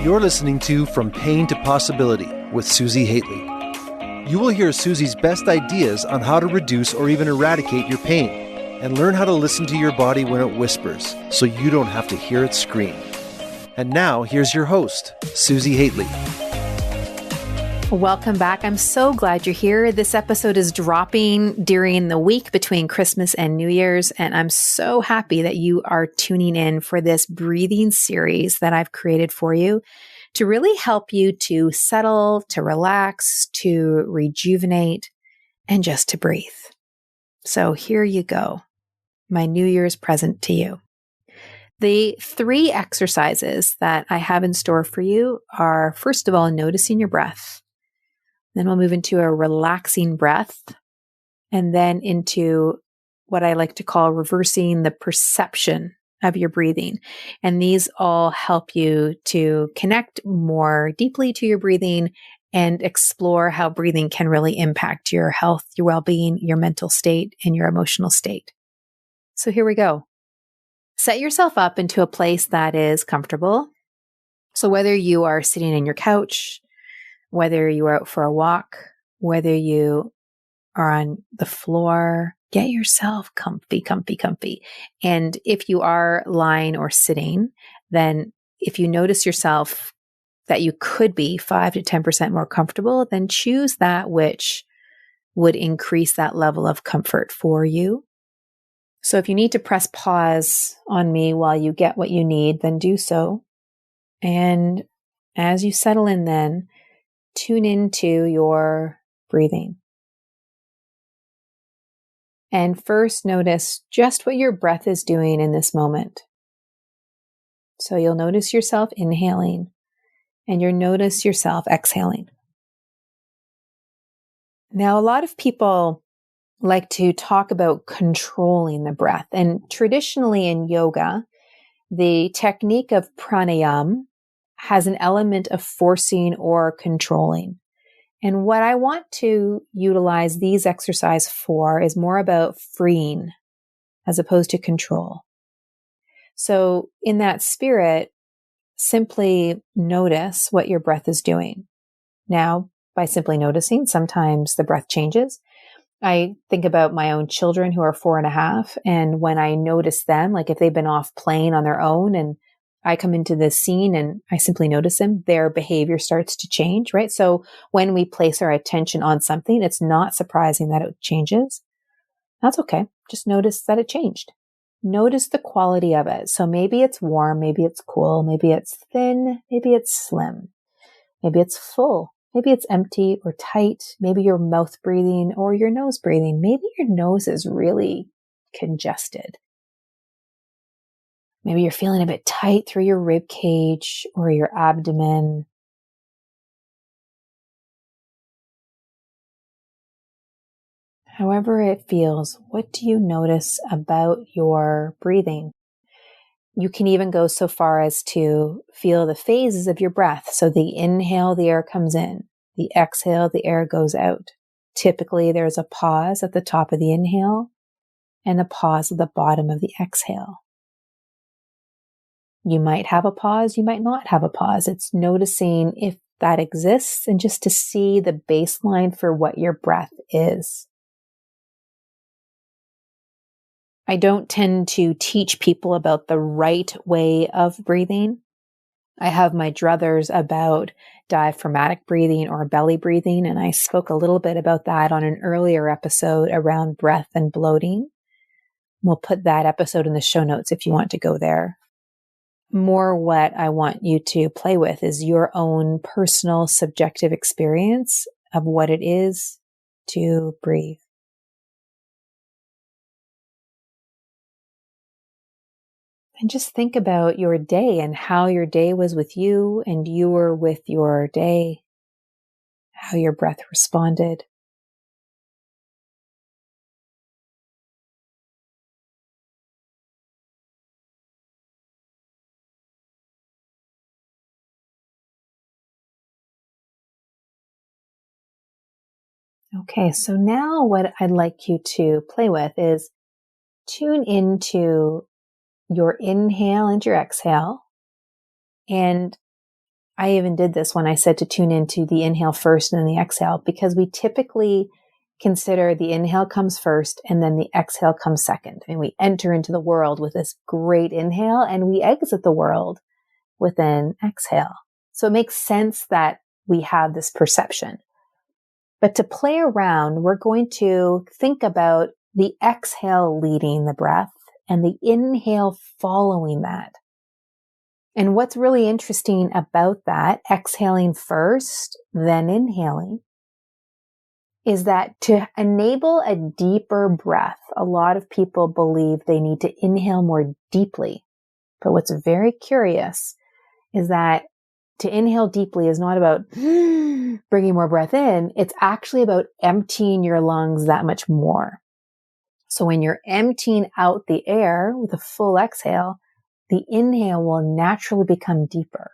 You're listening to From Pain to Possibility with Susi Hately. You will hear Susi's best ideas on how to reduce or even eradicate your pain and learn how to listen to your body when it whispers so you don't have to hear it scream. And now, here's your host, Susi Hately. Welcome back. I'm so glad you're here. This episode is dropping during the week between Christmas and New Year's, and I'm so happy that you are tuning in for this breathing series that I've created for you to really help you to settle, to relax, to rejuvenate, and just to breathe. So here you go, my New Year's present to you. The 3 exercises that I have in store for you are, first of all, noticing your breath. Then we'll move into a relaxing breath, and then into what I like to call reversing the perception of your breathing. And these all help you to connect more deeply to your breathing and explore how breathing can really impact your health, your well-being, your mental state, and your emotional state. So here we go. Set yourself up into a place that is comfortable. So whether you are sitting in your couch, whether you are out for a walk, whether you are on the floor, get yourself comfy. And if you are lying or sitting, then if you notice yourself that you could be 5 to 10% more comfortable, then choose that which would increase that level of comfort for you. So if you need to press pause on me while you get what you need, then do so. And as you settle in, then tune into your breathing. And first notice just what your breath is doing in this moment. So you'll notice yourself inhaling and you'll notice yourself exhaling. Now, a lot of people like to talk about controlling the breath. And traditionally in yoga, the technique of pranayama has an element of forcing or controlling. And what I want to utilize these exercises for is more about freeing as opposed to control. So in that spirit, simply notice what your breath is doing. Now, by simply noticing, sometimes the breath changes. I think about my own children who are 4.5, and when I notice them, like if they've been off playing on their own and I come into this scene and I simply notice them, their behavior starts to change, right? So when we place our attention on something, it's not surprising that it changes. That's okay. Just notice that it changed. Notice the quality of it. So maybe it's warm, maybe it's cool, maybe it's thin, maybe it's slim, maybe it's full, maybe it's empty or tight, maybe your mouth breathing or your nose breathing. Maybe your nose is really congested. Maybe you're feeling a bit tight through your rib cage or your abdomen. However it feels, what do you notice about your breathing? You can even go so far as to feel the phases of your breath. So the inhale, the air comes in. The exhale, the air goes out. Typically, there's a pause at the top of the inhale and a pause at the bottom of the exhale. You might have a pause, you might not have a pause. It's noticing if that exists and just to see the baseline for what your breath is. I don't tend to teach people about the right way of breathing. I have my druthers about diaphragmatic breathing or belly breathing, and I spoke a little bit about that on an earlier episode around breath and bloating. We'll put that episode in the show notes if you want to go there. More what I want you to play with is your own personal subjective experience of what it is to breathe. And just think about your day and how your day was with you and you were with your day, how your breath responded. Okay, so now what I'd like you to play with is tune into your inhale and your exhale. And I even did this when I said to tune into the inhale first and then the exhale, because we typically consider the inhale comes first and then the exhale comes second. And we enter into the world with this great inhale and we exit the world with an exhale. So it makes sense that we have this perception. But to play around, we're going to think about the exhale leading the breath and the inhale following that. And what's really interesting about that, exhaling first, then inhaling, is that to enable a deeper breath, a lot of people believe they need to inhale more deeply. But what's very curious is that to inhale deeply is not about bringing more breath in. It's actually about emptying your lungs that much more. So when you're emptying out the air with a full exhale, the inhale will naturally become deeper.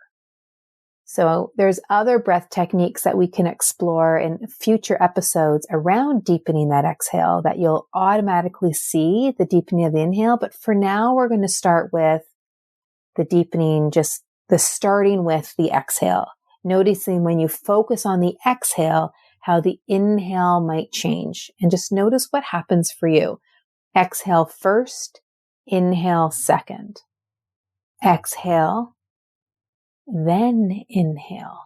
So there's other breath techniques that we can explore in future episodes around deepening that exhale that you'll automatically see the deepening of the inhale. But for now, we're going to start with the deepening, just the starting with the exhale. Noticing when you focus on the exhale, how the inhale might change. And just notice what happens for you. Exhale first, inhale second. Exhale, then inhale.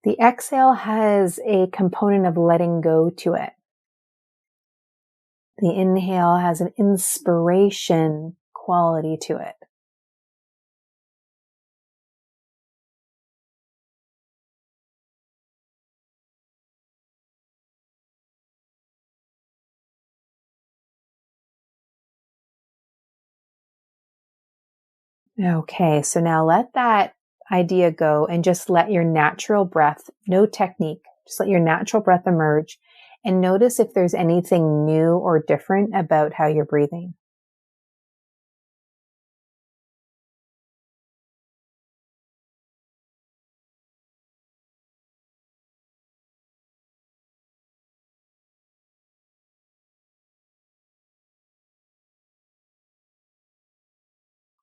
The exhale has a component of letting go to it. The inhale has an inspiration quality to it. Okay, so now let that idea go and just let your natural breath, no technique, just let your natural breath emerge and notice if there's anything new or different about how you're breathing.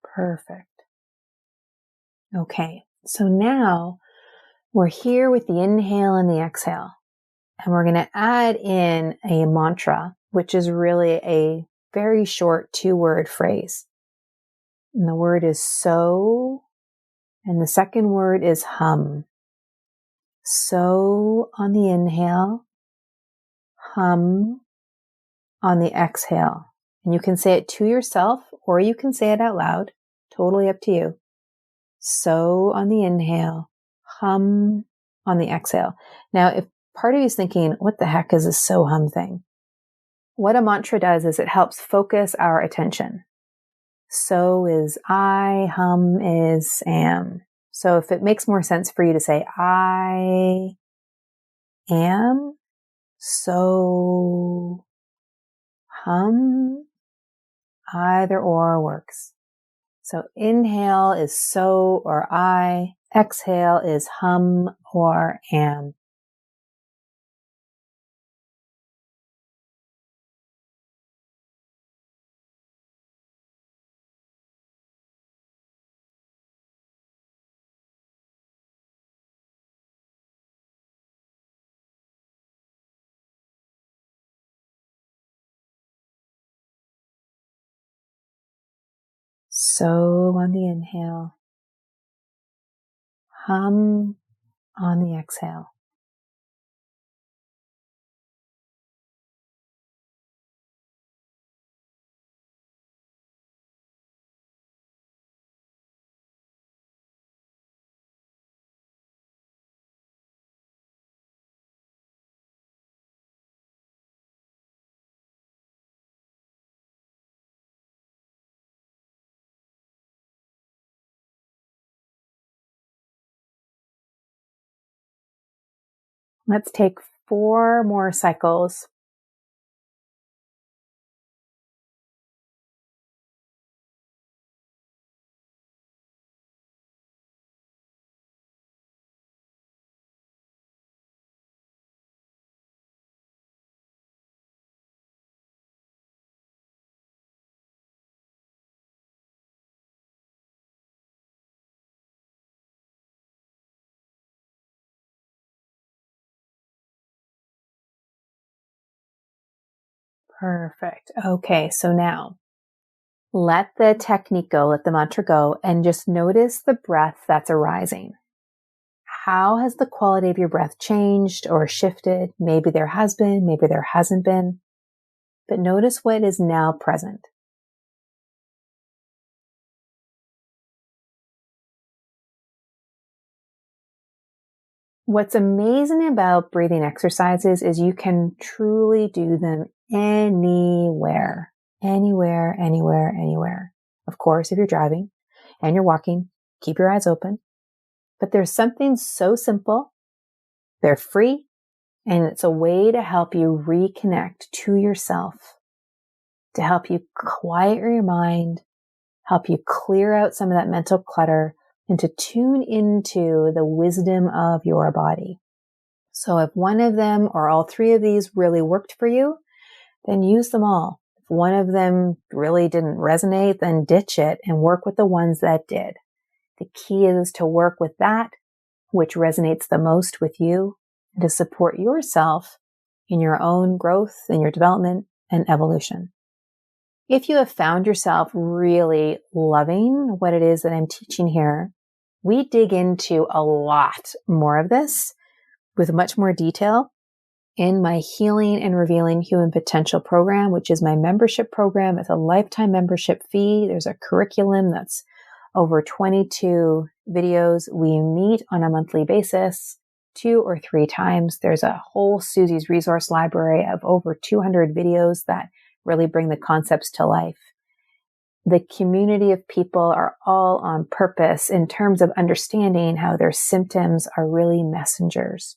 Perfect. Okay, so now we're here with the inhale and the exhale, and we're going to add in a mantra, which is really a very short 2-word phrase. And the word is so, and the second word is hum. So on the inhale, hum on the exhale. And you can say it to yourself or you can say it out loud. Totally up to you. So on the inhale, hum on the exhale. Now, if part of you is thinking, what the heck is this so hum thing? What a mantra does is it helps focus our attention. So is I, hum is am. So if it makes more sense for you to say, I am, so hum, either or works. So inhale is so or I, exhale is hum or am. So on the inhale, hum on the exhale. Let's take 4 more cycles. Perfect. Okay, so now let the technique go, let the mantra go, and just notice the breath that's arising. How has the quality of your breath changed or shifted? Maybe there has been, maybe there hasn't been, but notice what is now present. What's amazing about breathing exercises is you can truly do them anywhere. Of course, if you're driving and you're walking, keep your eyes open. But there's something so simple, they're free, and it's a way to help you reconnect to yourself, to help you quiet your mind, help you clear out some of that mental clutter, and to tune into the wisdom of your body. So if one of them or all three of these really worked for you, then use them all. If one of them really didn't resonate, then ditch it and work with the ones that did. The key is to work with that which resonates the most with you and to support yourself in your own growth, in your development and evolution. If you have found yourself really loving what it is that I'm teaching here, we dig into a lot more of this with much more detail in my Healing and Revealing Human Potential program, which is my membership program. It's a lifetime membership fee. There's a curriculum that's over 22 videos. We meet on a monthly basis 2 or 3 times. There's a whole Susi's resource library of over 200 videos that really bring the concepts to life. The community of people are all on purpose in terms of understanding how their symptoms are really messengers.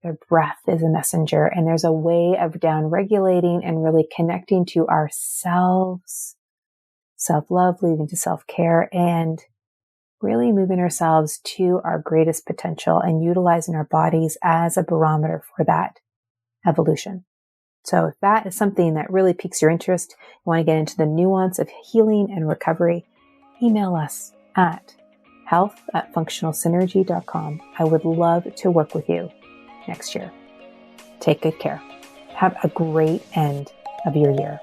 Their breath is a messenger, and there's a way of downregulating and really connecting to ourselves, self-love, leading to self-care, and really moving ourselves to our greatest potential and utilizing our bodies as a barometer for that evolution. So if that is something that really piques your interest, you want to get into the nuance of healing and recovery, email us at health@functionalsynergy.com. I would love to work with you next year. Take good care. Have a great end of your year.